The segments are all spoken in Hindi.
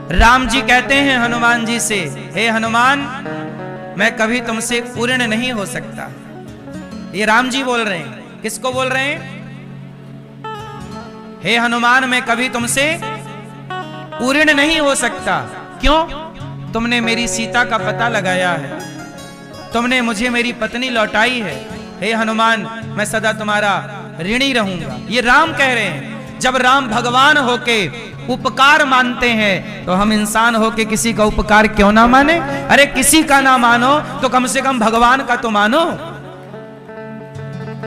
राम जी कहते हैं हनुमान जी से, हे हनुमान, मैं कभी तुमसे पूर्ण नहीं हो सकता। ये राम जी बोल रहे हैं। किसको बोल रहे हैं? हे हनुमान, मैं कभी तुमसे पूर्ण नहीं हो सकता। क्यों? तुमने मेरी सीता का पता लगाया है, तुमने मुझे मेरी पत्नी लौटाई है। हे हनुमान, मैं सदा तुम्हारा ऋणी रहूंगा। ये राम कह रहे हैं। जब राम भगवान होके उपकार मानते हैं तो हम इंसान होके किसी का उपकार क्यों ना माने? अरे किसी का ना मानो तो कम से कम भगवान का तो मानो।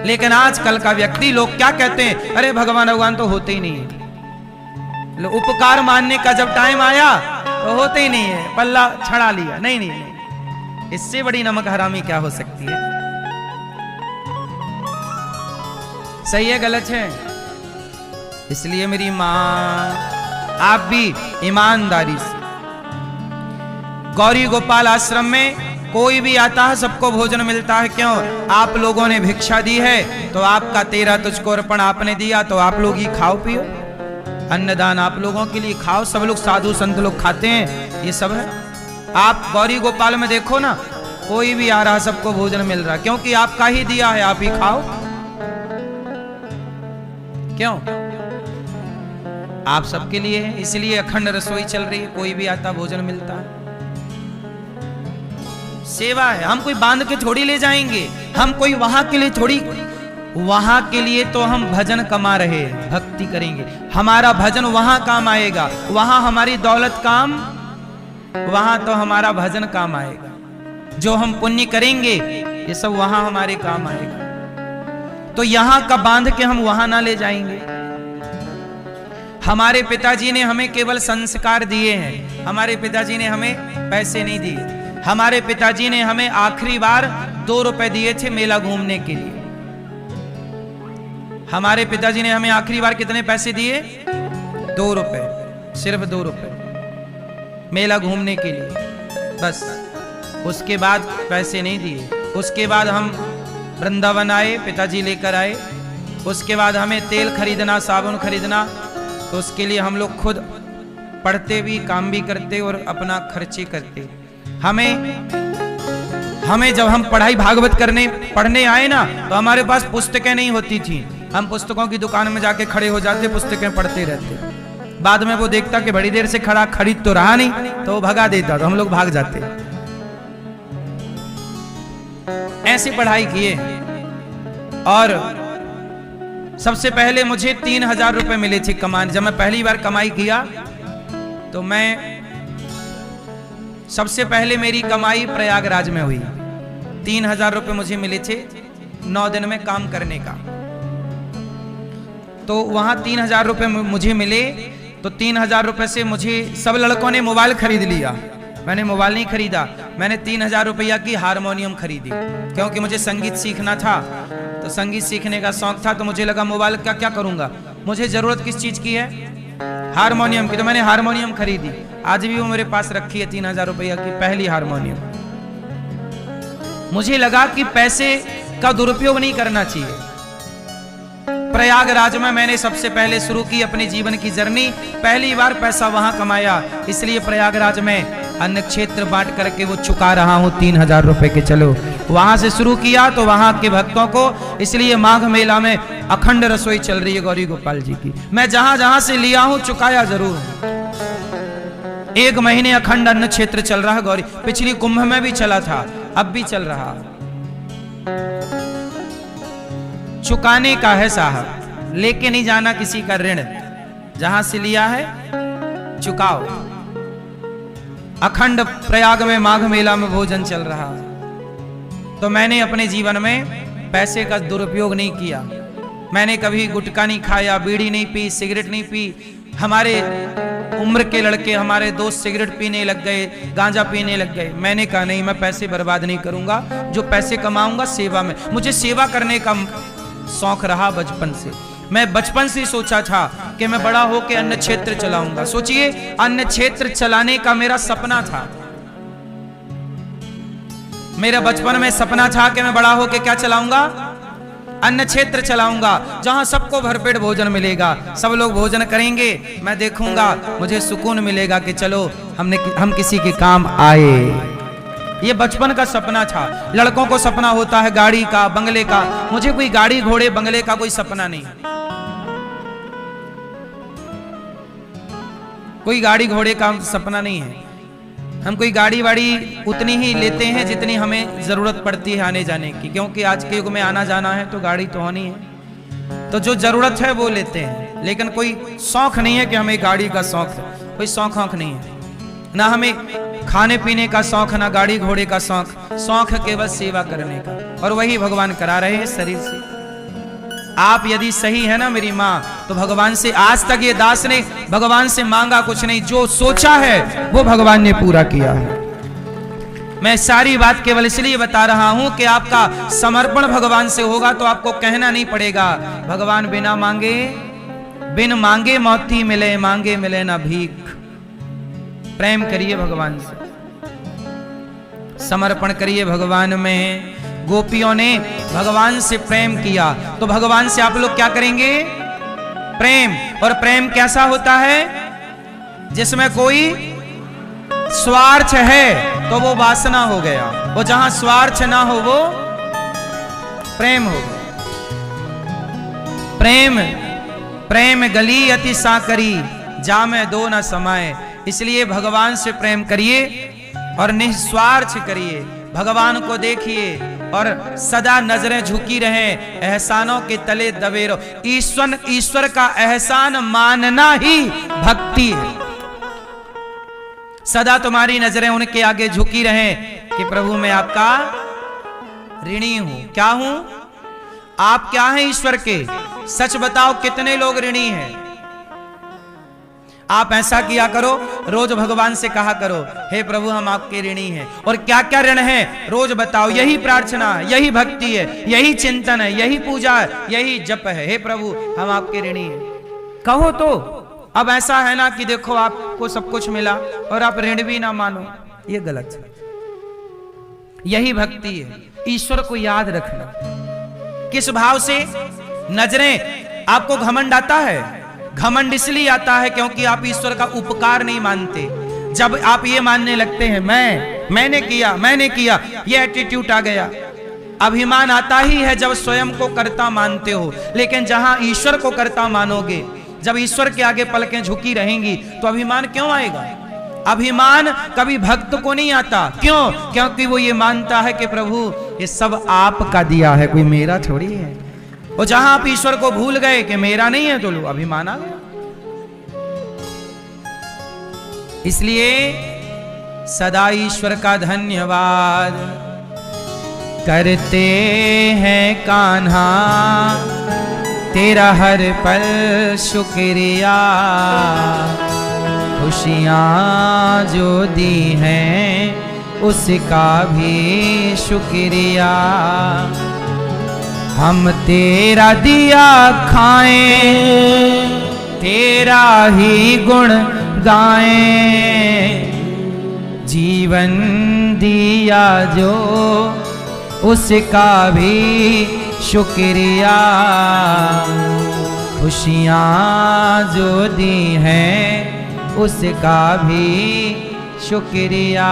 लेकिन आजकल का व्यक्ति, लोग क्या कहते हैं? अरे भगवान तो होते ही नहीं है। उपकार मानने का जब टाइम आया तो होते ही नहीं है, पल्ला छड़ा लिया। नहीं नहीं नहीं, इससे बड़ी नमक हरामी क्या हो सकती है? सही है गलत है? इसलिए मेरी मां, आप भी ईमानदारी से, गौरी गोपाल आश्रम में कोई भी आता है सबको भोजन मिलता है। क्यों? आप लोगों ने भिक्षा दी है तो आपका तेरा तुझको अर्पण आपने दिया, तो आप लोग ही खाओ पियो। अन्नदान आप लोगों के लिए, खाओ। सब लोग साधु संत लोग खाते हैं, ये सब है। आप गौरी गोपाल में देखो ना, कोई भी आ रहा सबको भोजन मिल रहा, क्योंकि आपका ही दिया है, आप ही खाओ। क्यों? आप सबके लिए है, इसलिए अखंड रसोई चल रही है। कोई भी आता भोजन मिलता है। सेवा है। हम कोई बांध के थोड़ी ले जाएंगे, हम कोई वहां के लिए थोड़ी, वहां के लिए तो हम भजन कमा रहे हैं, भक्ति करेंगे। हमारा भजन वहां काम आएगा, वहां हमारी दौलत काम, वहां तो हमारा भजन काम आएगा। जो हम पुण्य करेंगे ये सब वहां हमारे काम आएगा। तो यहां का बांध के हम वहां ना ले जाएंगे। हमारे पिताजी ने हमें केवल संस्कार दिए हैं, हमारे पिताजी ने हमें पैसे नहीं दिए। हमारे पिताजी ने हमें आखिरी बार 2 रुपए दिए थे मेला घूमने के लिए। हमारे पिताजी ने हमें आखिरी बार कितने पैसे दिए? 2 रुपए, सिर्फ 2 रुपए मेला घूमने के लिए, बस। उसके बाद पैसे नहीं दिए। उसके बाद हम वृंदावन आए, पिताजी लेकर आए। उसके बाद हमें तेल खरीदना, साबुन खरीदना, तो उसके लिए हम लोग खुद पढ़ते भी, काम भी करते और अपना खर्चे करते। हमें जब हम पढ़ाई भागवत पढ़ने आए ना, तो हमारे पास पुस्तकें नहीं होती थी। हम पुस्तकों की दुकान में जाके खड़े हो जाते, पुस्तकें पढ़ते रहते। बाद में वो देखता कि बड़ी देर से खरीद तो रहा नहीं, तो वो भगा देता, तो हम लोग भाग जाते। ऐसी पढ़ाई किए। और सबसे पहले मुझे 3000 रुपए मिले थे कमाने। जब मैं पहली बार कमाई किया तो मैं, सबसे पहले मेरी कमाई प्रयागराज में हुई। 3000 रुपए मुझे मिले थे 9 दिन में काम करने का। तो वहां 3000 रुपए मुझे मिले। तो 3000 रुपए से मुझे सब लड़कों ने मोबाइल खरीद लिया। मैंने मोबाइल नहीं खरीदा, मैंने 3000 रुपया की हारमोनियम खरीदी, क्योंकि मुझे संगीत सीखना था। तो संगीत सीखने का शौक था, तो मुझे लगा मोबाइल का क्या करूंगा, मुझे जरूरत किस चीज की है? हारमोनियम की। तो मैंने हारमोनियम खरीदी। आज भी वो मेरे पास रखी है, 3000 रुपया की पहली हारमोनियम। मुझे लगा कि पैसे का दुरुपयोग नहीं करना चाहिए। प्रयागराज में मैंने सबसे पहले शुरू की अपने जीवन की जर्नी। पहली बार पैसा वहां कमाया, इसलिए प्रयागराज में अन्न क्षेत्र बांट करके वो चुका रहा हूं 3000 रुपए के। चलो, वहां से शुरू किया तो वहां के भक्तों को, इसलिए माघ मेला में अखंड रसोई चल रही है गौरी गोपाल जी की। मैं जहां जहां से लिया हूं चुकाया जरूर हूं। 1 महीने अखंड अन्न क्षेत्र चल रहा है गौरी। पिछली कुंभ में भी चला था, अब भी चल रहा। चुकाने का है साहब, लेके नहीं जाना किसी का ऋण। जहां से लिया है चुकाओ। अखंड प्रयाग में माघ मेला में भोजन चल रहा। तो मैंने अपने जीवन में पैसे का दुरुपयोग नहीं किया। मैंने कभी गुटखा नहीं खाया, बीड़ी नहीं पी, सिगरेट नहीं पी। हमारे उम्र के लड़के, हमारे दोस्त सिगरेट पीने लग गए, गांजा पीने लग गए। मैंने कहा नहीं, मैं पैसे बर्बाद नहीं करूंगा। जो पैसे कमाऊंगा सेवा में। मुझे सेवा करने का शौक रहा बचपन से। मैं बचपन से सोचा था कि मैं बड़ा होकर अन्न क्षेत्र चलाऊंगा। सोचिए, अन्न क्षेत्र चलाने का मेरा सपना था। मेरा बचपन में सपना था कि मैं बड़ा होकर क्या चलाऊंगा? अन्न क्षेत्र चलाऊंगा जहां सबको भरपेट भोजन मिलेगा, सब लोग भोजन करेंगे, मैं देखूंगा, मुझे सुकून मिलेगा कि चलो हम किसी के काम आए। ये बचपन का सपना था। लड़कों को सपना होता है गाड़ी का, बंगले का। मुझे कोई गाड़ी घोड़े बंगले का कोई सपना नहीं, कोई गाड़ी घोड़े का सपना नहीं है। हम कोई गाड़ी वाड़ी उतनी ही लेते हैं जितनी हमें जरूरत पड़ती है आने जाने की, क्योंकि आज के युग में आना जाना है तो गाड़ी तो होनी है, तो जो जरूरत है वो लेते हैं। लेकिन कोई शौक नहीं है कि हमें गाड़ी का शौक है, कोई शौक नहीं है, ना हमें खाने पीने का शौक, ना गाड़ी घोड़े का शौक। शौक है केवल सेवा करने का, और वही भगवान करा रहे हैं शरीर से। आप यदि सही है ना मेरी माँ, तो भगवान से आज तक ये दास ने भगवान से मांगा कुछ नहीं, जो सोचा है वो भगवान ने पूरा किया है। मैं सारी बात केवल इसलिए बता रहा हूं कि आपका समर्पण भगवान से होगा तो आपको कहना नहीं पड़ेगा। भगवान बिन मांगे मोती मिले, मांगे मिले ना भीख। प्रेम करिए भगवान से, समर्पण करिए भगवान में। गोपियों ने भगवान से प्रेम किया तो भगवान से आप लोग क्या करेंगे? प्रेम। और प्रेम कैसा होता है? जिसमें कोई स्वार्थ है तो वो वासना हो गया, वो जहां स्वार्थ ना हो वो प्रेम हो गया। प्रेम गली अति साकरी, जामे दो न समाये। इसलिए भगवान से प्रेम करिए और निस्वार्थ करिए, भगवान को देखिए और सदा नजरें झुकी रहें, एहसानों के तले दबे रहो। ईश्वर का एहसान मानना ही भक्ति है। सदा तुम्हारी नजरें उनके आगे झुकी रहें कि प्रभु मैं आपका ऋणी हूं। क्या हूं? आप क्या हैं ईश्वर के? सच बताओ कितने लोग ऋणी हैं? आप ऐसा किया करो, रोज भगवान से कहा करो, हे प्रभु हम आपके ऋणी हैं। और क्या क्या ऋण है रोज बताओ। यही प्रार्थना, यही भक्ति है, यही चिंतन है, यही पूजा है, यही जप है। हे प्रभु हम आपके ऋणी हैं, कहो तो। अब ऐसा है ना कि देखो आपको सब कुछ मिला और आप ऋण भी ना मानो, ये गलत है। यही भक्ति है, ईश्वर को याद रखना। किस भाव से? नजरें, आपको घमंड आता है? घमंड इसलिए आता है क्योंकि आप ईश्वर का उपकार नहीं मानते। जब आप ये मानने लगते हैं मैंने किया, ये एटीट्यूड आ गया। अभिमान आता ही है जब स्वयं को कर्ता मानते हो। लेकिन जहां ईश्वर को कर्ता मानोगे, जब ईश्वर के आगे पलकें झुकी रहेंगी, तो अभिमान क्यों आएगा? अभिमान कभी भक्त को नहीं आता। क्यों? क्योंकि वो ये मानता है कि प्रभु ये सब आपका दिया है, कोई मेरा थोड़ी है। और जहां आप ईश्वर को भूल गए कि मेरा नहीं है, तो लो अभिमान आ गया। इसलिए सदा ईश्वर का धन्यवाद करते हैं कान्हा, तेरा हर पल शुक्रिया। खुशियां जो दी हैं उसका भी शुक्रिया। हम तेरा दिया खाएं, तेरा ही गुण गाएं। जीवन दिया जो उसका भी शुक्रिया। खुशियां जो दी हैं उसका भी शुक्रिया।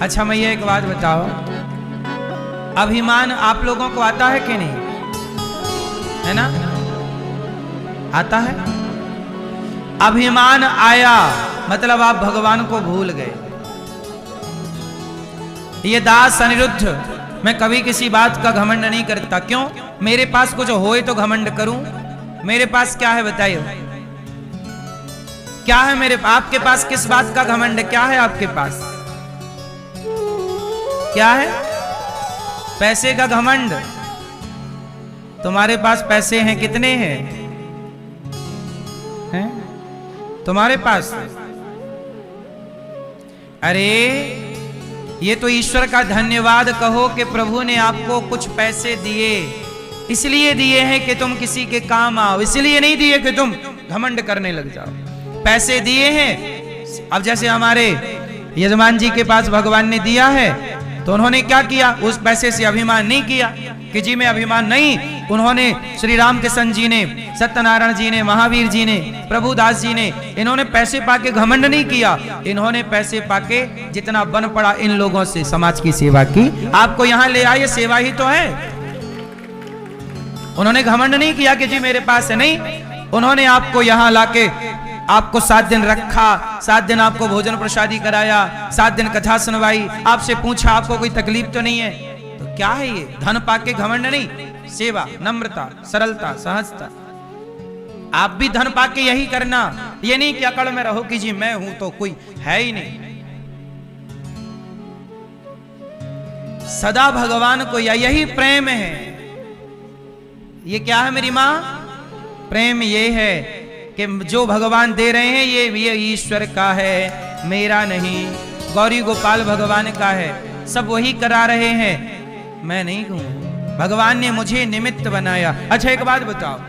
अच्छा मैं ये एक बात बताओ, अभिमान आप लोगों को आता है कि नहीं? है ना? आता है। अभिमान आया मतलब आप भगवान को भूल गए। ये दास अनिरुद्ध, मैं कभी किसी बात का घमंड नहीं करता। क्यों? मेरे पास कुछ होए तो घमंड करूं? मेरे पास क्या है बताइए? क्या है मेरे? आपके पास किस बात का घमंड? क्या है आपके पास? क्या है? पैसे का घमंड। तुम्हारे पास पैसे हैं? कितने हैं? हैं? तुम्हारे पास? अरे ये तो ईश्वर का धन्यवाद कहो कि प्रभु ने आपको कुछ पैसे दिए। इसलिए दिए हैं कि तुम किसी के काम आओ, इसलिए नहीं दिए कि तुम घमंड करने लग जाओ। पैसे दिए हैं। अब जैसे हमारे यजमान जी के पास भगवान ने दिया है तो उन्होंने क्या किया, उस पैसे से अभिमान नहीं किया कि जी मैं अभिमान नहीं। उन्होंने श्री रामकृष्ण जी ने, सत्यनारायण जी ने, महावीर जी ने, प्रभुदास जी ने, इन्होंने पैसे पाके घमंड नहीं किया। इन्होंने पैसे पाके जितना बन पड़ा इन लोगों से समाज की सेवा की। आपको यहां ले आए, सेवा ही तो है। उन्होंने घमंड नहीं किया कि जी मेरे पास है, नहीं। उन्होंने आपको यहां लाके आपको 7 दिन रखा, 7 दिन आपको भोजन प्रसादी कराया, 7 दिन कथा सुनवाई, आपसे पूछा आपको कोई तकलीफ तो नहीं है। तो क्या है ये, धन पाके घमंड नहीं, सेवा, नम्रता, सरलता, सहजता। आप भी धन पाके यही करना, ये नहीं कि अकड़ में रहो कि जी मैं हूं तो कोई है ही नहीं। सदा भगवान को यही प्रेम है। ये क्या है मेरी मां, प्रेम ये है कि जो भगवान दे रहे हैं ये ईश्वर का है, मेरा नहीं। गौरी गोपाल भगवान का है, सब वही करा रहे हैं, मैं नहीं हूं। भगवान ने मुझे निमित्त बनाया। अच्छा एक बात बताओ,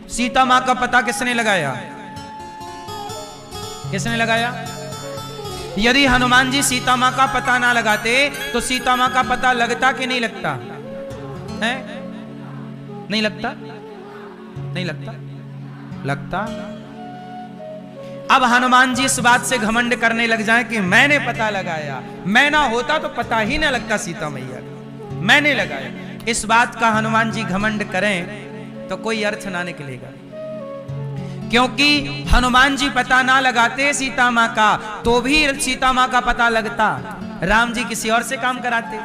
सीता मां का पता किसने लगाया, किसने लगाया? यदि हनुमान जी सीता मां का पता ना लगाते तो सीता मां का पता लगता कि नहीं लगता है? नहीं लगता, नहीं लगता, लगता। अब हनुमान जी इस बात से घमंड करने लग जाए कि मैंने पता लगाया, मैं ना होता तो पता ही ना लगता सीता मैया का, मैंने लगाया। इस बात का हनुमान जी घमंड करें तो कोई अर्थ ना निकलेगा, क्योंकि हनुमान जी पता ना लगाते सीता मां का तो भी सीता मां का पता लगता। राम जी किसी और से काम कराते।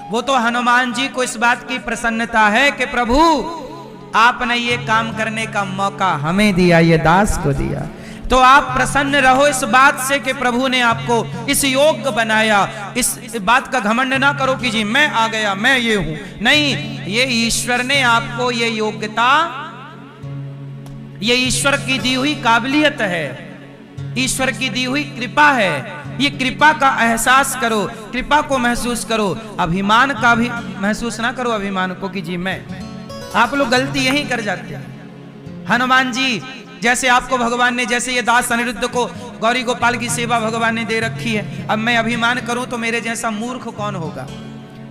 वो तो हनुमान जी को इस बात की प्रसन्नता है कि प्रभु आपने ये काम करने का मौका हमें दिया, ये दास को दिया, तो आप प्रसन्न रहो इस बात से कि प्रभु ने आपको इस योग्य बनाया। इस बात का घमंड ना करो कि जी मैं आ गया, मैं ये हूं, नहीं। ये ईश्वर ने आपको ये योग्यता, ये ईश्वर की दी हुई काबिलियत है, ईश्वर की दी हुई कृपा है। ये कृपा का एहसास करो, कृपा को महसूस करो, अभिमान का भी महसूस ना करो अभिमान को कि जी मैं। आप लोग गलती यही कर जाते हैं। हनुमान जी जैसे आपको भगवान ने, जैसे ये दास अनिरुद्ध को गौरी गोपाल की सेवा भगवान ने दे रखी है, अब मैं अभिमान करूं तो मेरे जैसा मूर्ख कौन होगा।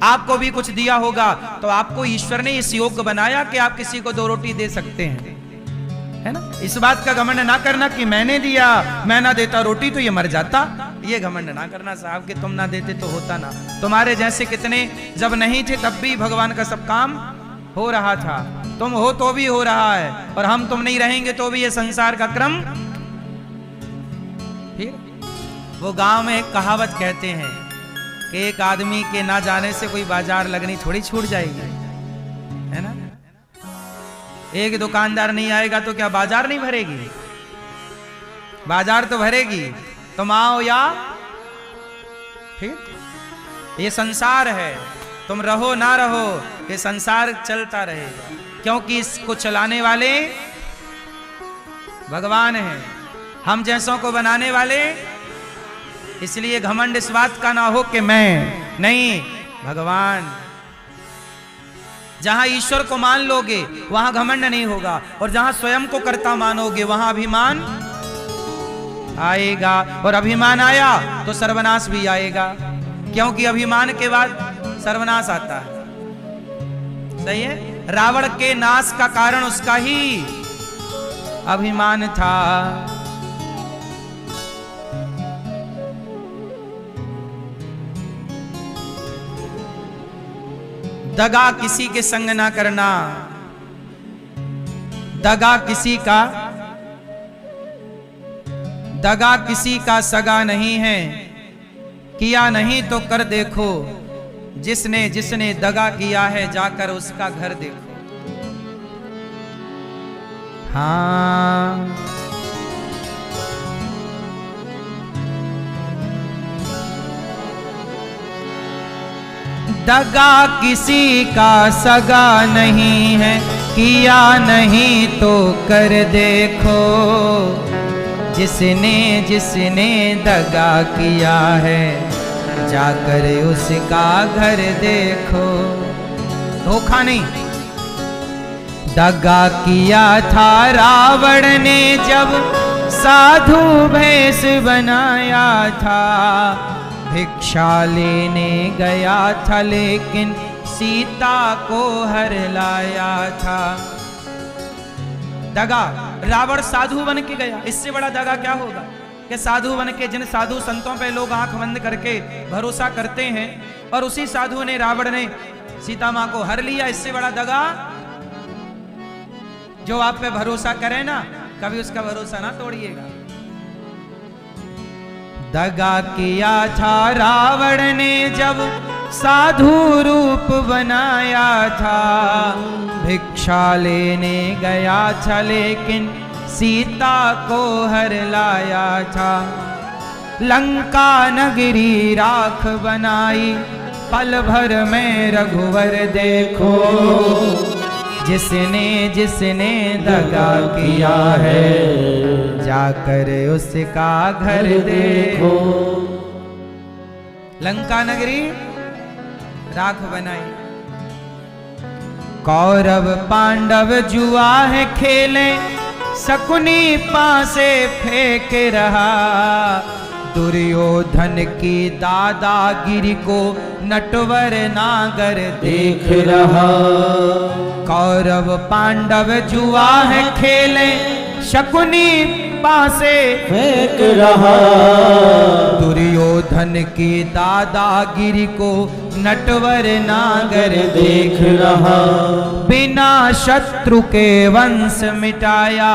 आपको भी कुछ दिया होगा तो आपको ईश्वर ने इस योग्य बनाया कि आप किसी को 2 रोटी दे सकते हैं, है ना। इस बात का घमंड ना करना कि मैंने दिया, मैं ना देता रोटी तो ये मर जाता। ये घमंड ना करना साहब कि तुम ना देते तो होता ना। तुम्हारे जैसे कितने जब नहीं थे तब भी भगवान का सब काम हो रहा था, तुम हो तो भी हो रहा है, और हम तुम नहीं रहेंगे तो भी ये संसार का क्रम। फिर वो गांव में एक कहावत कहते हैं कि एक आदमी के ना जाने से कोई बाजार लगनी थोड़ी छूट जाएगी, है ना। एक दुकानदार नहीं आएगा तो क्या बाजार नहीं भरेगी? बाजार तो भरेगी, तुम आओ या फिर। ये संसार है, तुम रहो ना रहो ये संसार चलता रहेगा, क्योंकि इसको चलाने वाले भगवान हैं, हम जैसों को बनाने वाले। इसलिए घमंड इस बात का ना हो कि मैं नहीं, भगवान। जहां ईश्वर को मान लोगे वहां घमंड नहीं होगा, और जहां स्वयं को कर्ता मानोगे वहां अभिमान आएगा, और अभिमान आया तो सर्वनाश भी आएगा, क्योंकि अभिमान के बाद सर्वनाश आता है। सही है। रावण के नाश का कारण उसका ही अभिमान था। दगा किसी के संग ना करना, दगा किसी का, दगा किसी का सगा नहीं है, किया नहीं तो कर देखो, जिसने जिसने दगा किया है जाकर उसका घर देखो। हाँ, दगा किसी का सगा नहीं है, किया नहीं तो कर देखो, जिसने जिसने दगा किया है जाकर उसका घर देखो। धोखा नहीं। दगा किया था रावण ने जब साधु भेष बनाया था, भिक्षा लेने गया था लेकिन सीता को हर लाया था। दगा, रावण साधु बन के गया, इससे बड़ा दगा क्या होगा कि साधु बन के, जिन साधु संतों पे लोग आंख बंद करके भरोसा करते हैं, और उसी साधु ने, रावण ने सीता मां को हर लिया। इससे बड़ा दगा। जो आप पे भरोसा करे ना, कभी उसका भरोसा ना तोड़िएगा। दगा किया था रावण ने जब साधु रूप बनाया था, भिक्षा लेने गया था लेकिन सीता को हर लाया था। लंका नगरी राख बनाई, पल भर में रघुवर देखो, जिसने जिसने दगा किया है, जाकर उसका घर देखो। लंका नगरी राख बनाई। कौरव पांडव जुआ है खेले, शकुनी पासे फेंक रहा, दुर्योधन की दादागिरी को नटवर नागर देख रहा। कौरव पांडव जुआ है खेले, शकुनी पासे फेंक रहा, दुर्योधन की दादागिरी को नटवर नागर देख रहा। बिना शत्रु के वंश मिटाया,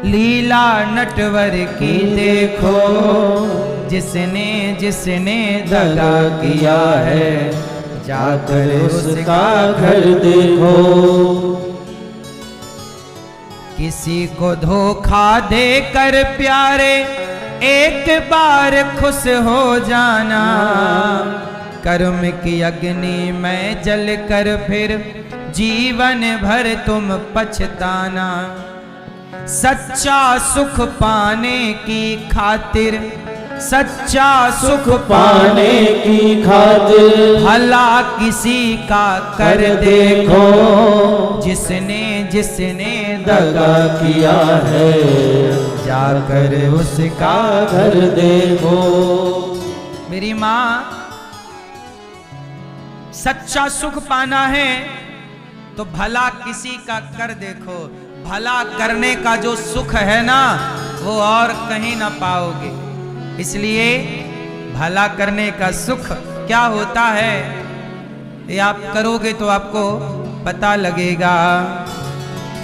लीला नटवर की देखो, जिसने जिसने दगा किया है, जाकर उसका घर देखो। किसी को धोखा देकर प्यारे, एक बार खुश हो जाना, कर्म की अग्नि में जल कर फिर जीवन भर तुम पछताना। सच्चा सुख पाने की खातिर, सच्चा सुख पाने की खातिर, भला किसी का कर देखो, जिसने जिसने दगा किया है, जाकर उसका घर देखो। मेरी माँ, सच्चा सुख पाना है तो भला किसी का कर देखो। भला करने का जो सुख है ना, वो और कहीं ना पाओगे। इसलिए भला करने का सुख क्या होता है, ये आप करोगे तो आपको पता लगेगा।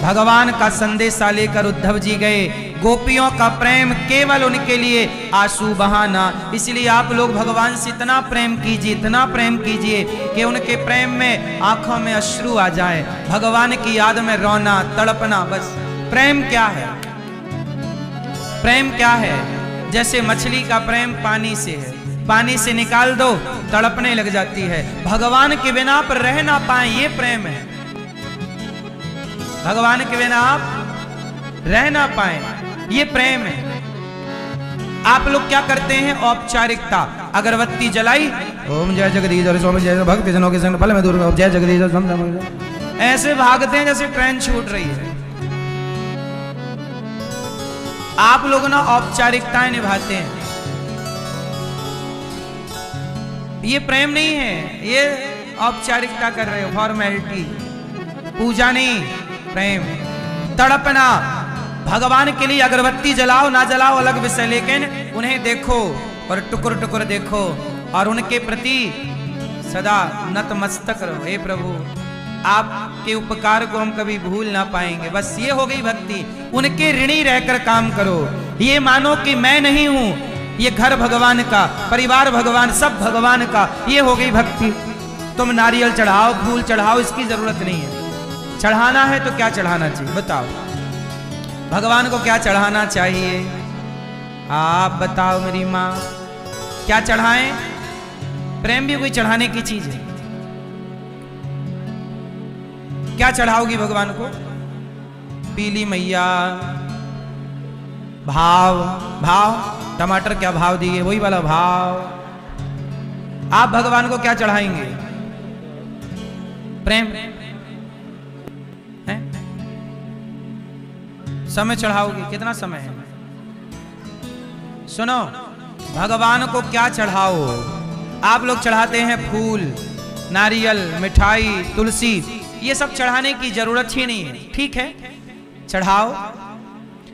भगवान का संदेशा लेकर उद्धव जी गए। गोपियों का प्रेम केवल उनके लिए आंसू बहाना। इसलिए आप लोग भगवान से इतना प्रेम कीजिए, इतना प्रेम कीजिए कि उनके प्रेम में आंखों में अश्रु आ जाए। भगवान की याद में रोना, तड़पना। बस प्रेम क्या है? प्रेम क्या है? जैसे मछली का प्रेम पानी से है, पानी से निकाल दो तड़पने लग जाती है। भगवान के बिना पर रह ना पाए, ये प्रेम है। भगवान के बिना आप रह ना पाए, ये प्रेम है। आप लोग क्या करते हैं? औपचारिकता। अगरबत्ती जलाई, ओम जय जगदीश स्वामी जय भक्त जनों के संग फल में दूर, जय जगदीश, ऐसे भागते हैं जैसे ट्रेन छूट रही है। आप लोग ना औपचारिकताएं निभाते हैं, ये प्रेम नहीं है, ये औपचारिकता कर रहे हो, फॉर्मेलिटी। पूजा नहीं, प्रेम। तड़पना, भगवान के लिए अगरबत्ती जलाओ ना जलाओ अलग विषय, लेकिन उन्हें देखो और टुकुर टुकुर देखो और उनके प्रति सदा नतमस्तक रहो। हे प्रभु, आपके उपकार को हम कभी भूल ना पाएंगे। बस ये हो गई भक्ति। उनके ऋणी रहकर काम करो। ये मानो कि मैं नहीं हूं, ये घर भगवान का, परिवार भगवान, सब भगवान का। ये हो गई भक्ति। तुम नारियल चढ़ाओ, फूल चढ़ाओ, इसकी जरूरत नहीं है। चढ़ाना है तो क्या चढ़ाना चाहिए बताओ? भगवान को क्या चढ़ाना चाहिए? आप बताओ मेरी माँ, क्या चढ़ाएं? प्रेम भी कोई चढ़ाने की चीज है। क्या चढ़ाओगी भगवान को? पीली मैया, भाव। भाव, टमाटर क्या भाव दिए, वही वाला भाव। आप भगवान को क्या चढ़ाएंगे? प्रेम है? समय चढ़ाओगे? कितना समय है? सुनो, भगवान को क्या चढ़ाओ? आप लोग चढ़ाते हैं फूल, नारियल, मिठाई, तुलसी, ये सब चढ़ाने की जरूरत ही नहीं है। ठीक है, चढ़ाओ,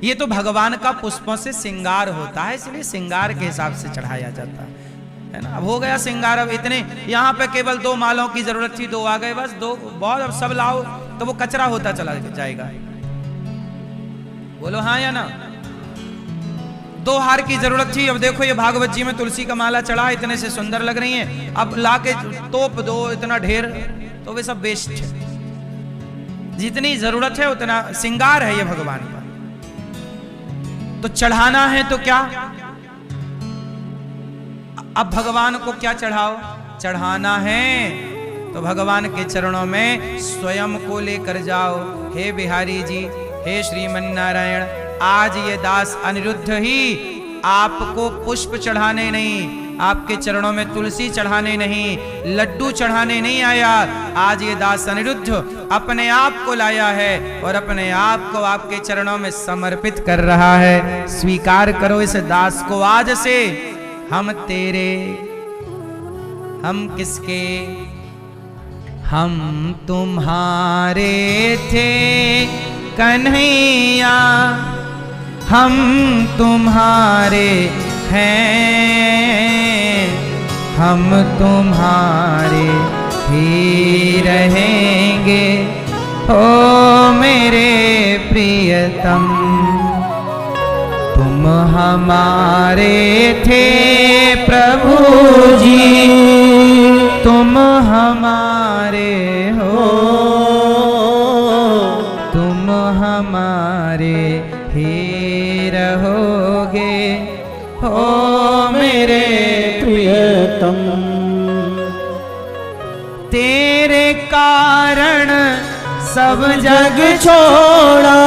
ये तो भगवान का पुष्पों से श्रृंगार होता है, इसलिए श्रृंगार के हिसाब से चढ़ाया जाता है ना। अब हो गया श्रृंगार, अब इतने यहाँ पे केवल 2 मालों की जरूरत थी, 2 आ गए, बस 2 बहुत, अब सब लाओ तो वो कचरा होता चला जाएगा। बोलो हाँ या ना? 2 हार की जरूरत थी, अब देखो ये भागवत जी में तुलसी का माला चढ़ा, इतने से सुंदर लग रही है, अब लाके तोप दो इतना ढेर, तो वे सब वेस्ट है। जितनी जरूरत है उतना श्रृंगार है ये भगवान का। तो चढ़ाना है तो क्या? अब भगवान को क्या चढ़ाओ? चढ़ाना है तो भगवान के चरणों में स्वयं को लेकर जाओ। हे बिहारी जी, हे श्रीमन्नारायण, आज ये दास अनिरुद्ध ही आपको पुष्प चढ़ाने नहीं, आपके चरणों में तुलसी चढ़ाने नहीं, लड्डू चढ़ाने नहीं आया। आज ये दास अनिरुद्ध अपने आप को लाया है और अपने आप को आपके चरणों में समर्पित कर रहा है। स्वीकार करो इस दास को आज से। हम तेरे, हम किसके? हम तुम्हारे थे कन्हैया, हम तुम्हारे हैं, हम तुम्हारे ही रहेंगे। ओ मेरे प्रियतम, तुम हमारे थे प्रभु जी, तुम हमारे हो, तुम हमारे ही रहोगे। हो मेरे प्रियतम, तेरे कारण सब जग छोड़ा,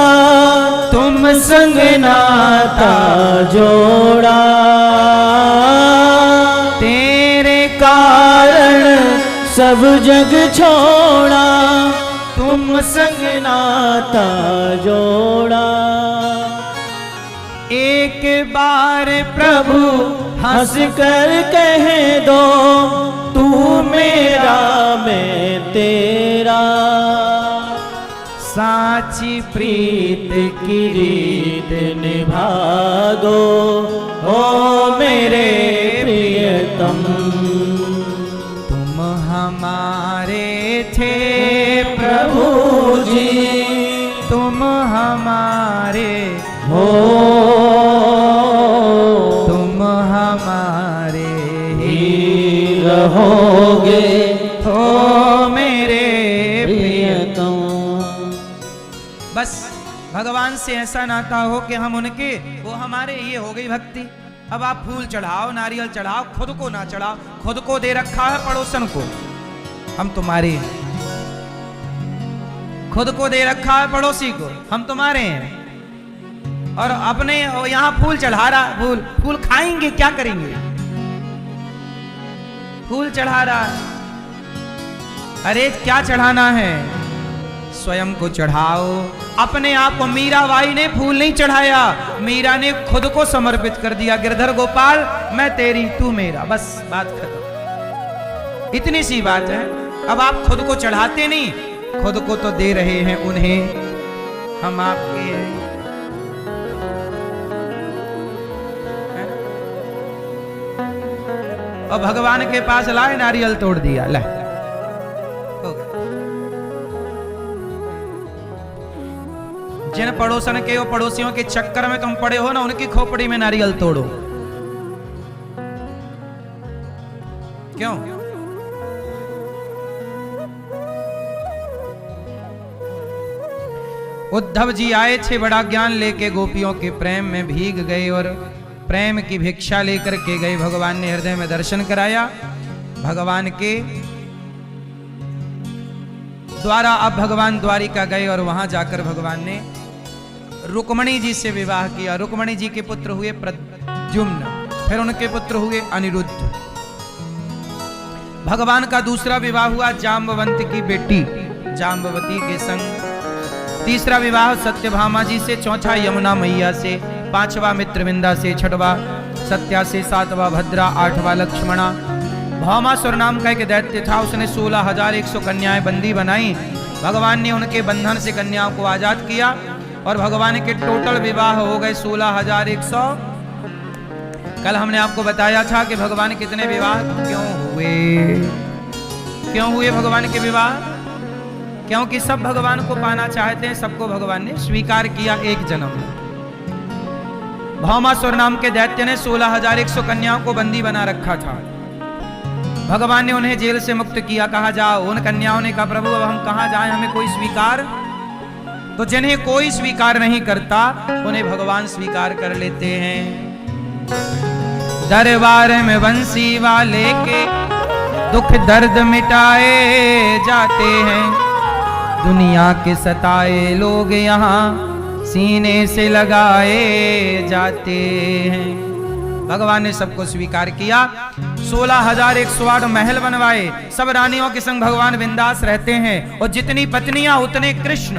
तुम संग नाता जोड़ा। तेरे कारण सब जग छोड़ा, तुम संग नाता जोड़ा। एक बार प्रभु हंस कर कह दो, तू मेरा मैं तेरा। साची प्रीत की रीत निभा दो, ओ मेरे प्रियतम। तुम हमारे थे प्रभु जी, तुम हमारे हो, तुम हमारे ही रहोगे। हो मेरे प्रियतम, बस भगवान से ऐसा नाता हो कि हम उनके, वो हमारे, ये हो गई भक्ति। अब आप फूल चढ़ाओ, नारियल चढ़ाओ, खुद को ना चढ़ाओ। खुद को दे रखा है पड़ोसन को, हम तुम्हारे हैं। खुद को दे रखा है पड़ोसी को, हम तुम्हारे हैं। और अपने यहाँ फूल चढ़ा रहा, फूल फूल खाएंगे, क्या करेंगे? फूल चढ़ा रहा, अरे क्या चढ़ाना है? स्वयं को चढ़ाओ अपने आप को। मीराबाई ने फूल नहीं चढ़ाया, मीरा ने खुद को समर्पित कर दिया। गिरधर गोपाल, मैं तेरी तू मेरा, बस बात खत्म। इतनी सी बात है। अब आप खुद को चढ़ाते नहीं, खुद को तो दे रहे हैं उन्हें, हम आपके हैं। और भगवान के पास लाए, नारियल तोड़ दिया, ला हो गया। जिन पड़ोसन के और पड़ोसियों के चक्कर में तुम पड़े हो ना, उनकी खोपड़ी में नारियल तोड़ो। क्यों? उद्धव जी आए थे बड़ा ज्ञान लेके, गोपियों के प्रेम में भीग गए और प्रेम की भिक्षा लेकर के गए। भगवान ने हृदय में दर्शन कराया। भगवान के द्वारा अब भगवान द्वारिका गए और वहां जाकर भगवान ने रुक्मणी जी से विवाह किया। रुक्मणी जी के पुत्र हुए प्रद्युम्न, फिर उनके पुत्र हुए अनिरुद्ध। भगवान का दूसरा विवाह हुआ जाम्बवंत की बेटी जाम्बवती के संग। तीसरा विवाह सत्यभामा जी से, चौथा यमुना मैया से, पांचवा मित्रविंदा से, छठवा सत्या से 7वां भद्रा, 8वां लक्ष्मणा। भौमासुर नाम का एक दैत्य था, उसने 16,100 कन्याएं बंदी बनाई। भगवान ने उनके बंधन से कन्याओं को आजाद किया और भगवान के टोटल विवाह हो गए 16,100। कल हमने आपको बताया था कि भगवान कितने विवाह क्यों हुए भगवान के विवाह? क्योंकि सब भगवान को पाना चाहते हैं, सबको भगवान ने स्वीकार किया एक जन्म में। भौमासुर नाम के दैत्य ने 16,100 कन्याओं को बंदी बना रखा था। भगवान ने उन्हें जेल से मुक्त किया। कहा जाओ। उन कन्याओं ने कहा प्रभु अब हम कहां जाएं, हमें कोई स्वीकार। तो जिन्हें कोई स्वीकार नहीं करता उन्हें भगवान स्वीकार कर लेते हैं। दरबार में बंसी वाले के दुख दर्द मिटाए जाते हैं, दुनिया के सताए लोग यहाँ सीने से लगाए जाते हैं। भगवान ने सबको स्वीकार किया। 16,108 महल बनवाए। सब रानियों के संग भगवान बिंदास रहते हैं और जितनी पत्नियां उतने कृष्ण।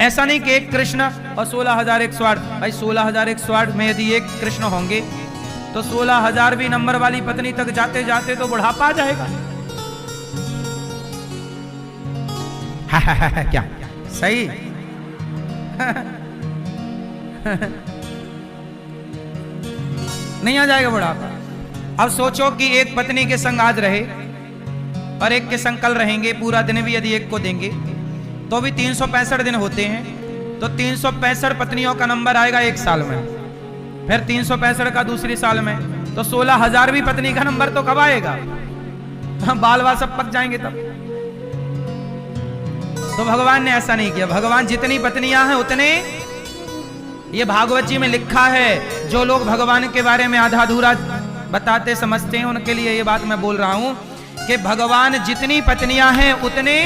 ऐसा नहीं कि एक कृष्ण और 16,108। भाई 16,108 में यदि एक कृष्ण होंगे तो 16,000 भी नंबर वाली पत्नी तक जाते जाते तो बुढ़ापा आ जाएगा। क्या सही? नहीं आ जाएगा बुढ़ापा। अब सोचो कि एक पत्नी के संग आज रहे और एक के संग कल रहेंगे, पूरा दिन भी यदि एक को देंगे तो भी 365 दिन होते हैं। तो 365 पत्नियों का नंबर आएगा एक साल में, फिर 365 का दूसरी साल में, तो 16,000वीं पत्नी का नंबर तो कब आएगा? बाल बाल सब पक जाएंगे तब। तो भगवान ने ऐसा नहीं किया। भगवान जितनी पत्नियां हैं उतने, ये भागवत जी में लिखा है। जो लोग भगवान के बारे में आधा अधूरा बताते समझते हैं उनके लिए ये बात मैं बोल रहा हूं कि भगवान जितनी पत्नियां हैं उतने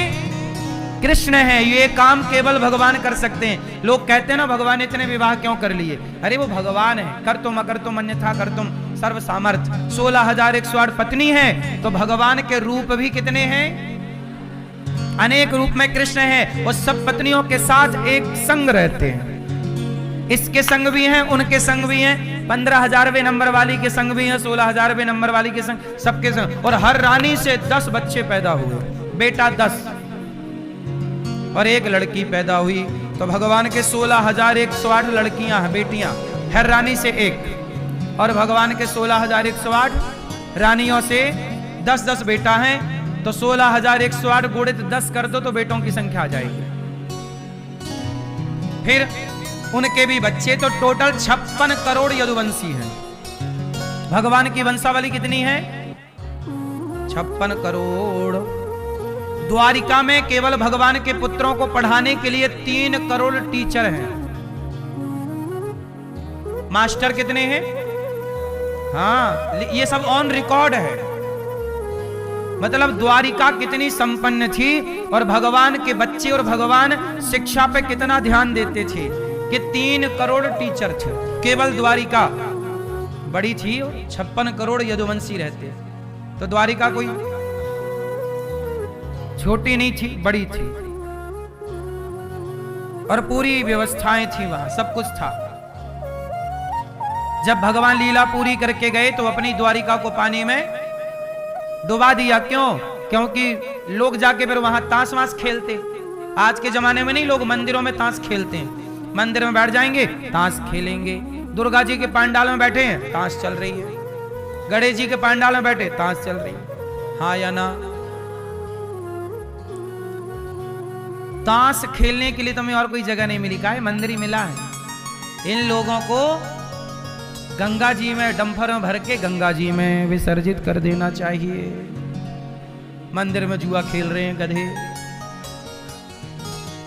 कृष्ण हैं। ये काम केवल भगवान कर सकते हैं। लोग कहते हैं ना भगवान इतने विवाह क्यों कर लिए? अरे वो भगवान है। कर तुम अकर तुम अन्यथा कर तुम सर्व सामर्थ। 16,108 पत्नी है तो भगवान के रूप भी कितने हैं? अनेक रूप में कृष्ण है। वो सब पत्नियों के साथ एक संग रहते हैं। इसके संग भी हैं, उनके संग भी हैं, 15,000वें नंबर वाली के संग भी हैं, 16,000वें नंबर वाली के संग, सबके संग। और हर रानी से 10 बच्चे पैदा हुए, बेटा 10 और एक लड़की पैदा हुई। तो भगवान के 16,108 लड़कियां हैं, बेटियां, हर रानी से एक। और भगवान के 16,108 रानियों से 10-10 बेटा हैं। तो 16,108 गुणित 10 कर दो तो बेटों की संख्या आ जाएगी। फिर उनके भी बच्चे, तो टोटल 56 करोड़ यदुवंशी हैं। भगवान की वंशावली कितनी है? 56 करोड़। द्वारिका में केवल भगवान के पुत्रों को पढ़ाने के लिए 3 करोड़ टीचर हैं। मास्टर कितने हैं? हाँ, ये सब ऑन रिकॉर्ड है। मतलब द्वारिका कितनी संपन्न थी और भगवान के बच्चे और भगवान शिक्षा पे कितना ध्यान देते थे कि 3 करोड़ टीचर थे। केवल द्वारिका बड़ी थी और 56 करोड़ यदुवंशी रहते। तो द्वारिका कोई छोटी नहीं थी, बड़ी थी और पूरी व्यवस्थाएं थी, वहां सब कुछ था। जब भगवान लीला पूरी करके गए तो अपनी द्वारिका को पानी में डुबा दिया। क्यों? क्योंकि लोग जाके फिर वहां ताश वाश खेलते। आज के जमाने में नहीं, लोग मंदिरों में ताश खेलते हैं। मंदिर में बैठ जाएंगे, ताश खेलेंगे। दुर्गा जी के पंडाल में बैठे हैं, ताश चल रही है। गणेश जी के पंडाल में बैठे, ताश चल रही है। हाँ या ना? ताश खेलने के लिए तुम्हें और कोई जगह नहीं मिली, का है मंदिर ही मिला है। इन लोगों को गंगा जी में डंफर में भर के गंगा जी में विसर्जित कर देना चाहिए। मंदिर में जुआ खेल रहे हैं गधे।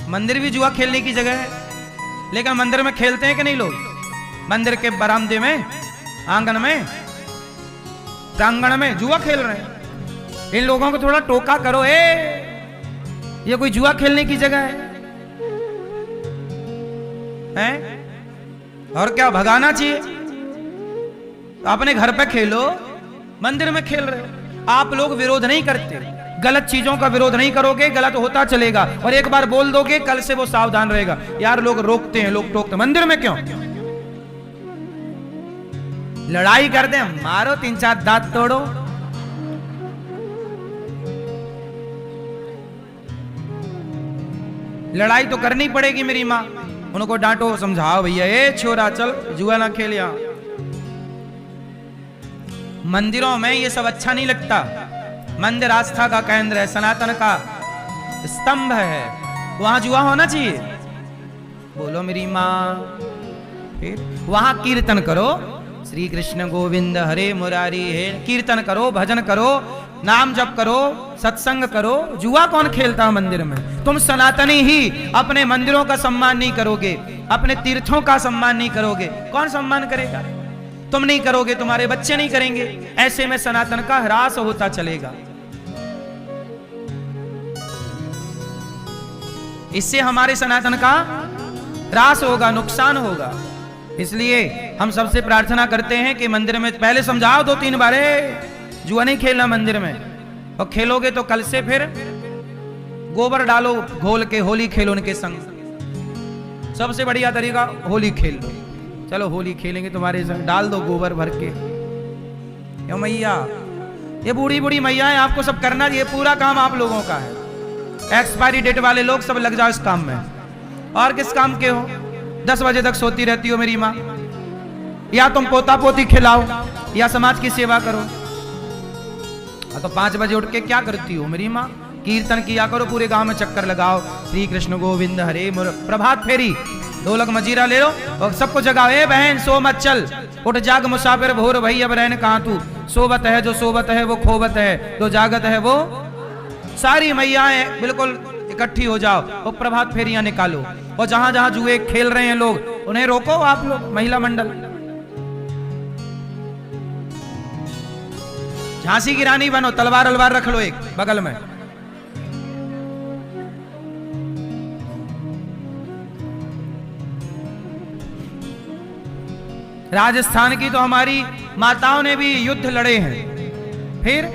मंदिर भी जुआ खेलने की जगह है, लेकिन मंदिर में खेलते हैं कि नहीं लोग? मंदिर के बरामदे में, आंगन में, प्रांगण में जुआ खेल रहे हैं। इन लोगों को थोड़ा टोका करो, ये कोई जुआ खेलने की जगह है? और क्या भगाना चाहिए? अपने घर पे खेलो, मंदिर में खेल रहे हो। आप लोग विरोध नहीं करते, गलत चीजों का विरोध नहीं करोगे, गलत होता चलेगा। और एक बार बोल दोगे, कल से वो सावधान रहेगा। यार लोग रोकते हैं, लोग टोकते, मंदिर में क्यों? लड़ाई कर दे, मारो 3-4 दांत तोड़ो। लड़ाई तो करनी पड़ेगी मेरी माँ। उनको डांटो, समझाओ, भैया ए छोरा चल जुआ ना खेल। यहां मंदिरों में ये सब अच्छा नहीं लगता। मंदिर आस्था का केंद्र है, सनातन का स्तंभ है, वहां जुआ होना चाहिए। बोलो मेरी माँ। फिर वहां कीर्तन करो, श्री कृष्ण गोविंद हरे मुरारी है, कीर्तन करो, भजन करो, नाम जप करो, सत्संग करो। जुआ कौन खेलता मंदिर में? तुम सनातनी ही अपने मंदिरों का सम्मान नहीं करोगे, अपने तीर्थों का सम्मान नहीं करोगे, कौन सम्मान करेगा? तुम नहीं करोगे, तुम्हारे बच्चे नहीं करेंगे। ऐसे में सनातन का ह्रास होता चलेगा। इससे हमारे सनातन का ह्रास होगा, नुकसान होगा। इसलिए हम सबसे प्रार्थना करते हैं कि मंदिर में पहले समझाओ 2-3 बार, जुआ नहीं खेलना मंदिर में। और खेलोगे तो कल से फिर गोबर डालो घोल के, होली खेलो उनके संग। सबसे बढ़िया तरीका होली खेल लो। चलो होली खेलेंगे तुम्हारे संग, डाल दो गोबर भर के। क्यों मैया, ये बूढ़ी बूढ़ी मैया है, आपको सब करना, ये पूरा काम आप लोगों का है। एक्सपायरी डेट वाले लोग सब लग जाओ इस काम में। और किस काम के हो? 10 बजे तक सोती रहती हो मेरी माँ। या तुम पोता पोती खिलाओ या समाज की सेवा करो। तो 5 बजे उठ के क्या करती हो मेरी माँ? कीर्तन किया करो, पूरे गांव में चक्कर लगाओ, श्री कृष्ण गोविंद हरे मुर, प्रभात फेरी, ढोलक मजीरा ले लो और सबको जगाओ। ए बहन सो मत चल, उठ जाग मुसाफिर भोर भई अब रहन कहां तू। सोबत है जो सोबत है वो खोबत है, जो जागत है वो। सारी मैयाएं बिल्कुल इकट्ठी हो जाओ और प्रभात फेरियां निकालो। और जहां जहां जुए खेल रहे हैं लोग, उन्हें रोको आप लोग, महिला मंडल। झांसी की रानी बनो, तलवार अलवार रख लो एक बगल में। राजस्थान की तो हमारी माताओं ने भी युद्ध लड़े हैं, फिर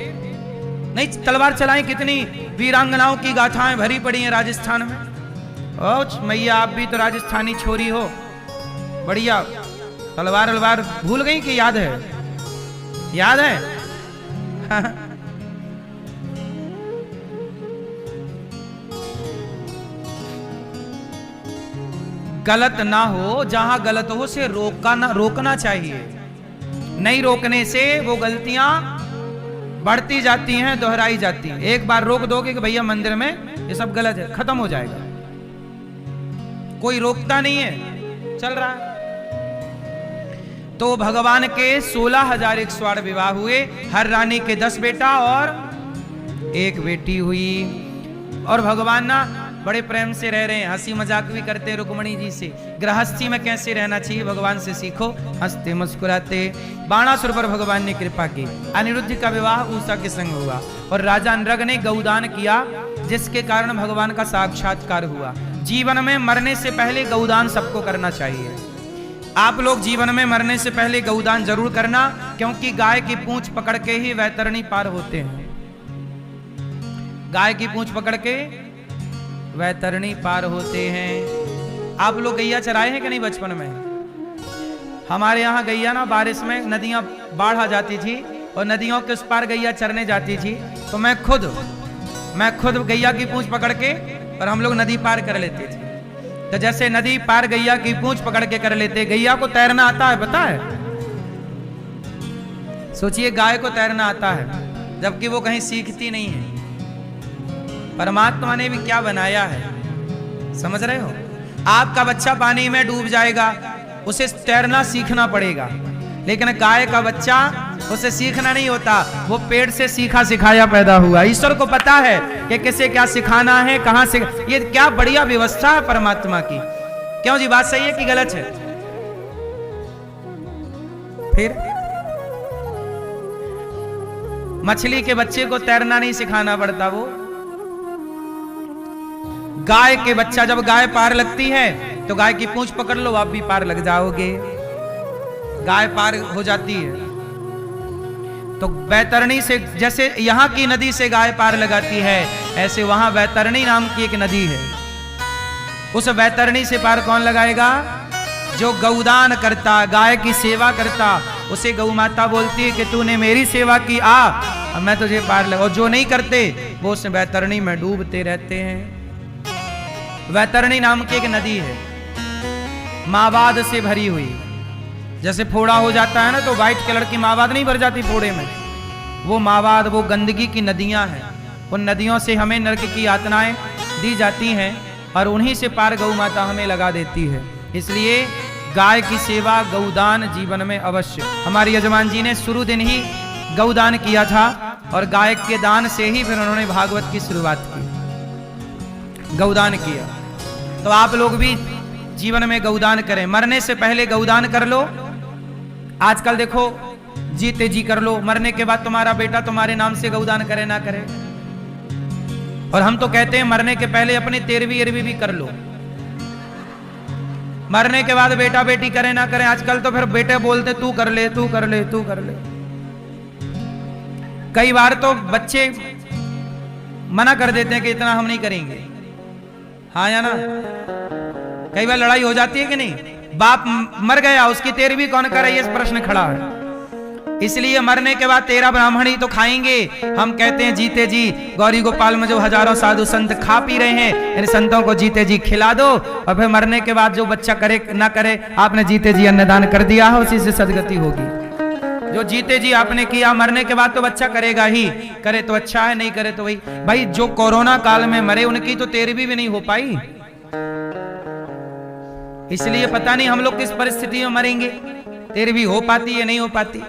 नहीं तलवार चलाई। कितनी वीरांगनाओं की गाथाएं भरी पड़ी हैं राजस्थान में। ओ मैया, आप भी तो राजस्थानी छोरी हो, बढ़िया। तलवार अलवार भूल गई कि याद है? याद है? गलत ना हो, जहां गलत हो उसे रोकना चाहिए। नहीं रोकने से वो गलतियां बढ़ती जाती हैं, दोहराई जाती हैं। एक बार रोक दोगे कि भैया मंदिर में ये सब गलत है, खत्म हो जाएगा। कोई रोकता नहीं है, चल रहा है। तो भगवान के 16,108 विवाह हुए। हर रानी के 10 बेटा और 1 बेटी हुई। और भगवान ना बड़े प्रेम से रह रहे हैं, हंसी मजाक भी करते हैं रुक्मणी जी से। गृहस्थी में कैसे रहना चाहिए भगवान से सीखो, हंसते मुस्कुराते। बाणासुर पर भगवान ने कृपा की। अनिरुद्ध का विवाह उषा के संग हुआ और राजा नृग ने गौदान किया, जिसके कारण भगवान का साक्षात्कार हुआ। जीवन में मरने से पहले गौदान सबको करना चाहिए। आप लोग जीवन में मरने से पहले गौदान जरूर करना, क्योंकि गाय की पूंछ पकड़ के ही वैतरणी पार होते हैं। गाय की पूंछ पकड़ के वैतरणी पार होते हैं। आप लोग गैया चराए हैं कि नहीं बचपन में? हमारे यहाँ गैया ना बारिश में नदियां बाढ़ आ जाती थी और नदियों के उस पार गैया चरने जाती थी। तो मैं खुद गैया की पूंछ पकड़ के और हम लोग नदी पार कर लेते थे। तो जैसे नदी पार गैया की पूंछ पकड़ के कर लेते। गैया को तैरना आता है, पता है? सोचिए, गाय को तैरना आता है जबकि वो कहीं सीखती नहीं है। परमात्मा ने भी क्या बनाया है, समझ रहे हो? आपका बच्चा पानी में डूब जाएगा, उसे तैरना सीखना पड़ेगा। लेकिन गाय का बच्चा, उसे सीखना नहीं होता, वो पेड़ से सीखा सिखाया पैदा हुआ। ईश्वर को पता है कि किसे क्या सिखाना है, कहां से। ये क्या बढ़िया व्यवस्था है परमात्मा की। क्यों जी, बात सही है कि गलत है? फिर मछली के बच्चे को तैरना नहीं सिखाना पड़ता, वो गाय के बच्चा, जब गाय पार लगती है तो गाय की पूंछ पकड़ लो, आप भी पार लग जाओगे। गाय पार हो जाती है तो वैतरणी से, जैसे यहां की नदी से गाय पार लगाती है, ऐसे वहां वैतरणी नाम की एक नदी है। उस वैतरणी से पार कौन लगाएगा? जो गौदान करता, गाय की सेवा करता, उसे गौ माता बोलती है कि तूने मेरी सेवा की, आ अब मैं तुझे पार लगा। और जो नहीं करते वो उस वैतरणी में डूबते रहते हैं। वैतरणी नाम की एक नदी है, मावाद से भरी हुई। जैसे फोड़ा हो जाता है ना तो व्हाइट कलर की मावाद नहीं भर जाती फोड़े में, वो मावाद, वो गंदगी की नदियां हैं। उन नदियों से हमें नरक की यातनाएं दी जाती हैं और उन्हीं से पार गौ माता हमें लगा देती है। इसलिए गाय की सेवा, गौदान जीवन में अवश्य। हमारे यजमान जी ने शुरू दिन ही गौदान किया था और गाय के दान से ही फिर उन्होंने भागवत की शुरुआत की, गौदान किया। तो आप लोग भी जीवन में गौदान करें, मरने से पहले गौदान कर लो। आजकल देखो जीते जी कर लो, मरने के बाद तुम्हारा बेटा तुम्हारे नाम से गौदान करे ना करे। और हम तो कहते हैं मरने के पहले अपनी 13वीं 11वीं भी कर लो, मरने के बाद बेटा बेटी करे ना करे। आजकल तो फिर बेटे बोलते तू कर ले, तू कर ले, तू कर ले। कई बार तो बच्चे मना कर देते हैं कि इतना हम नहीं करेंगे, हाँ या ना। कई बार लड़ाई हो जाती है कि नहीं, बाप मर गया उसकी 13वीं कौन करे, ये प्रश्न खड़ा है। इसलिए मरने के बाद 13 ब्राह्मण ही तो खाएंगे। हम कहते हैं जीते जी गौरी गोपाल में जो हजारों साधु संत खा पी रहे हैं, इन संतों को जीते जी खिला दो और फिर मरने के बाद जो बच्चा करे ना करे, आपने जीते जी अन्नदान कर दिया है, उसी से सदगति होगी। जो जीते जी आपने किया, मरने के बाद तो बच्चा करेगा ही, करे तो अच्छा है, नहीं करे तो वही। भाई जो कोरोना काल में मरे उनकी तो 13वीं भी नहीं हो पाई। इसलिए पता नहीं हम लोग किस परिस्थिति में मरेंगे, 13वीं हो पाती है नहीं हो पाती।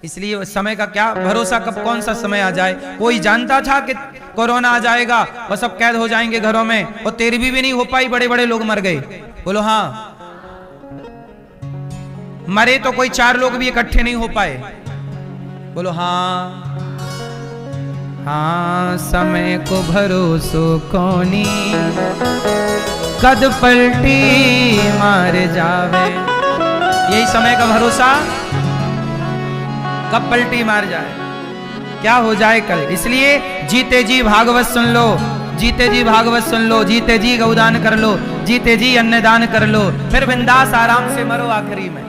इसलिए समय का क्या भरोसा, कब कौन सा समय आ जाए। कोई जानता था कि कोरोना आ जाएगा और सब कैद हो जाएंगे घरों में, और 13वीं भी नहीं हो पाई, बड़े बड़े लोग मर गए। बोलो हाँ, मरे तो कोई 4 लोग भी इकट्ठे नहीं हो पाए। बोलो हाँ। हाँ समय को भरोसो कोनी, कद पलटी मार जावे। यही समय का भरोसा, कब पलटी मार जाए, क्या हो जाए कल। इसलिए जीते जी भागवत सुन लो, जीते जी भागवत सुन लो, जीते जी गौदान कर लो, जीते जी अन्नदान कर लो, फिर बिंदास आराम से मरो आखिरी में।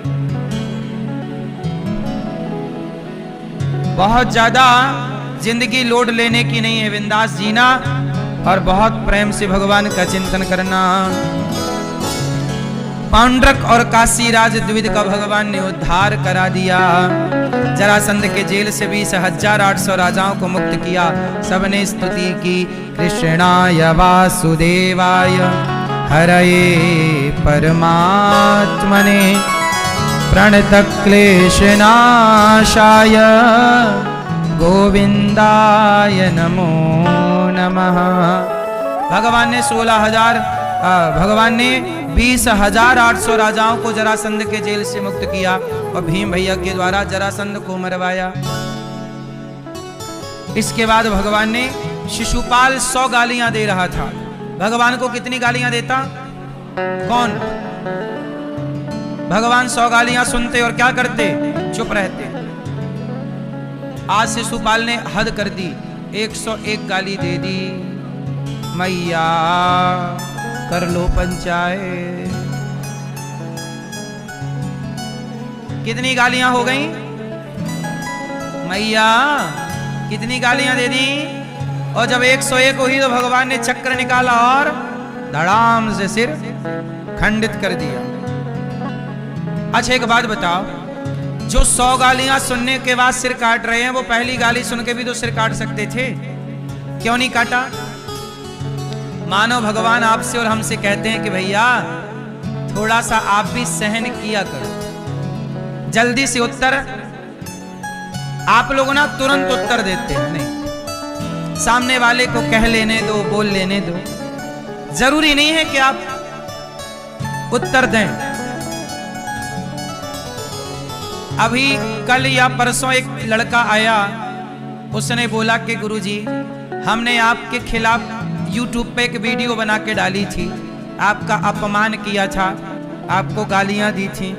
बहुत ज्यादा जिंदगी लोड लेने की नहीं है, बिंदास जीना और बहुत प्रेम से भगवान का चिंतन करना। पांडरक और काशीराज द्विविद का भगवान ने उद्धार करा दिया। जरासंध के जेल से 20,800 राजाओं को मुक्त किया। सबने स्तुति की, कृष्णाय वासुदेवाय हरये परमात्मने प्रणतक्लेशनाशाय गोविंदाय नमो नमः। भगवान ने 20,800 राजाओं को जरासंध के जेल से मुक्त किया और भीम भैया के द्वारा जरासंध को मरवाया। इसके बाद भगवान ने शिशुपाल 100 गालियां दे रहा था। भगवान को कितनी गालियां देता कौन? भगवान 100 गालियां सुनते और क्या करते? चुप रहते। आज शिशुपाल ने हद कर दी, 101 गाली दे दी। मैया कर लो पंचायत। कितनी गालियां हो गई? मैया कितनी गालियां दे दी। और जब 101 हुई तो भगवान ने चक्र निकाला और धड़ाम से सिर खंडित कर दिया। अच्छा एक बात बताओ, जो 100 गालियां सुनने के बाद सिर काट रहे हैं, वो पहली गाली सुन के भी तो सिर काट सकते थे, क्यों नहीं काटा? मानो भगवान आपसे और हमसे कहते हैं कि भैया थोड़ा सा आप भी सहन किया करो। जल्दी से उत्तर आप लोग ना तुरंत उत्तर देते हैं, नहीं, सामने वाले को कह लेने दो, बोल लेने दो। जरूरी नहीं है कि आप उत्तर दें। अभी कल या परसों एक लड़का आया, उसने बोला कि गुरुजी हमने आपके खिलाफ YouTube पे एक वीडियो बना के डाली थी, आपका अपमान किया था, आपको गालियां दी थी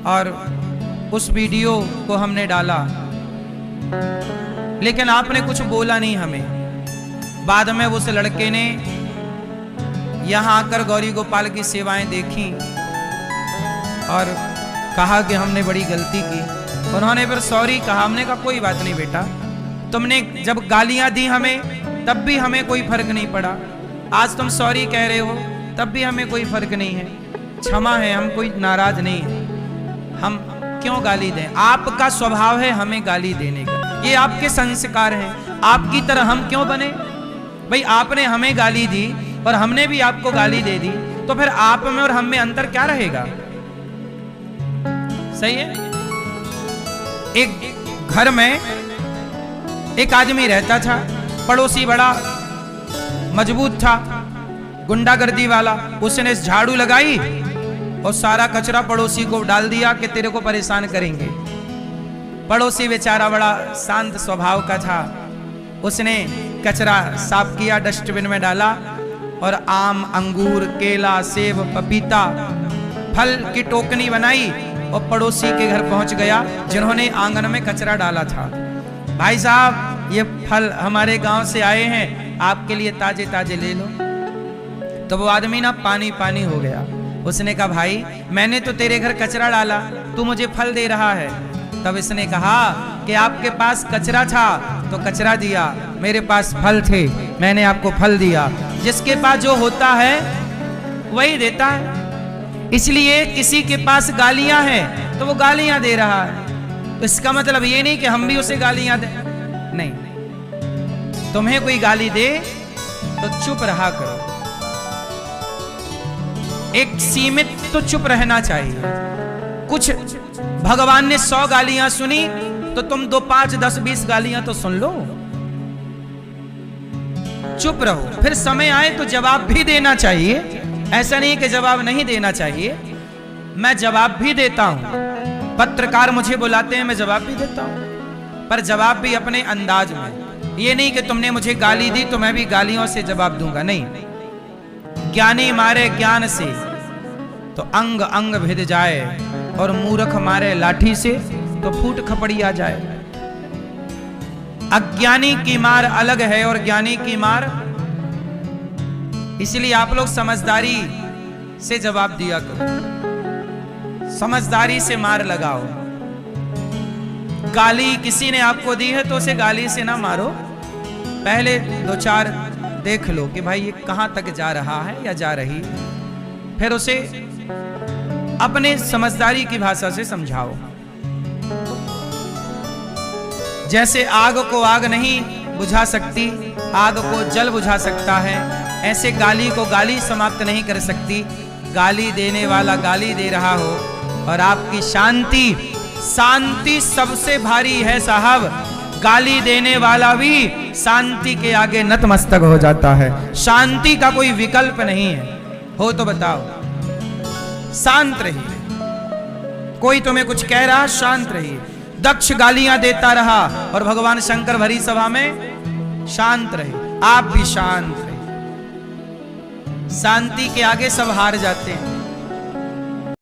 और उस वीडियो को हमने डाला, लेकिन आपने कुछ बोला नहीं हमें। बाद में उस लड़के ने यहाँ आकर गौरी गोपाल की सेवाएं देखी और कहा कि हमने बड़ी गलती की। उन्होंने फिर सॉरी कहा। हमने कहा कोई बात नहीं बेटा, तुमने जब गालियां दी हमें तब भी हमें कोई फर्क नहीं पड़ा, आज तुम सॉरी कह रहे हो तब भी हमें कोई फर्क नहीं है, क्षमा है, हम कोई नाराज नहीं है, हम क्यों गाली दें? आपका स्वभाव है हमें गाली देने का, ये आपके संस्कार हैं, आपकी तरह हम क्यों बने? भाई आपने हमें गाली दी और हमने भी आपको गाली दे दी, तो फिर आप में और हम में अंतर क्या रहेगा? सही है। एक घर में एक आदमी रहता था, पड़ोसी बड़ा मजबूत था, गुंडागर्दी वाला। उसने झाड़ू लगाई और सारा कचरा पड़ोसी को डाल दिया कि तेरे को परेशान करेंगे। पड़ोसी बेचारा बड़ा शांत स्वभाव का था, उसने कचरा साफ किया, डस्टबिन में डाला और आम, अंगूर, केला, सेब, पपीता, फल की टोकनी बनाई और पड़ोसी के घर पहुंच गया जिन्होंने आंगन में कचरा डाला था। भाई साहब ये फल हमारे गांव से आए हैं, आपके लिए ताजे ताजे ले लो। तो वो आदमी ना पानी पानी हो गया। उसने कहा भाई मैंने तो तेरे घर कचरा डाला, तू मुझे फल दे रहा है। तब इसने कहा कि आपके पास कचरा था तो कचरा दिया, मेरे पास फल थे मैंने आपको फल दिया। जिसके पास जो होता है वही देता है। इसलिए किसी के पास गालियां हैं तो वो गालियां दे रहा है, तो इसका मतलब ये नहीं कि हम भी उसे गालियां दें, नहीं। तुम्हें कोई गाली दे तो चुप रहा करो, एक सीमित तो चुप रहना चाहिए। कुछ भगवान ने 100 गालियां सुनी तो तुम 2, 5, 10, 20 गालियां तो सुन लो, चुप रहो। फिर समय आए तो जवाब भी देना चाहिए, ऐसा नहीं कि जवाब नहीं देना चाहिए। मैं जवाब भी देता हूं, पत्रकार मुझे बुलाते हैं मैं जवाब भी देता हूं, पर जवाब भी अपने अंदाज में। ये नहीं कि तुमने मुझे गाली दी तो मैं भी गालियों से जवाब दूंगा, नहीं। ज्ञानी मारे ज्ञान से तो अंग अंग भिद जाए और मूर्ख मारे लाठी से तो फूट खपड़ी आ जाए। अज्ञानी की मार अलग है और ज्ञानी की मार, इसलिए आप लोग समझदारी से जवाब दिया करो, समझदारी से मार लगाओ। गाली किसी ने आपको दी है तो उसे गाली से ना मारो, पहले 2-4 देख लो कि भाई ये कहां तक जा रहा है या जा रही, फिर उसे अपने समझदारी की भाषा से समझाओ। जैसे आग को आग नहीं बुझा सकती, आग को जल बुझा सकता है, ऐसे गाली को गाली समाप्त नहीं कर सकती। गाली देने वाला गाली दे रहा हो और आपकी शांति, शांति सबसे भारी है साहब। गाली देने वाला भी शांति के आगे नतमस्तक हो जाता है। शांति का कोई विकल्प नहीं है, हो तो बताओ। शांत रहिए, कोई तुम्हें कुछ कह रहा शांत रहिए। दक्ष गालियां देता रहा और भगवान शंकर भरी सभा में शांत रहे, आप भी शांत रहे। शांति के आगे सब हार जाते हैं।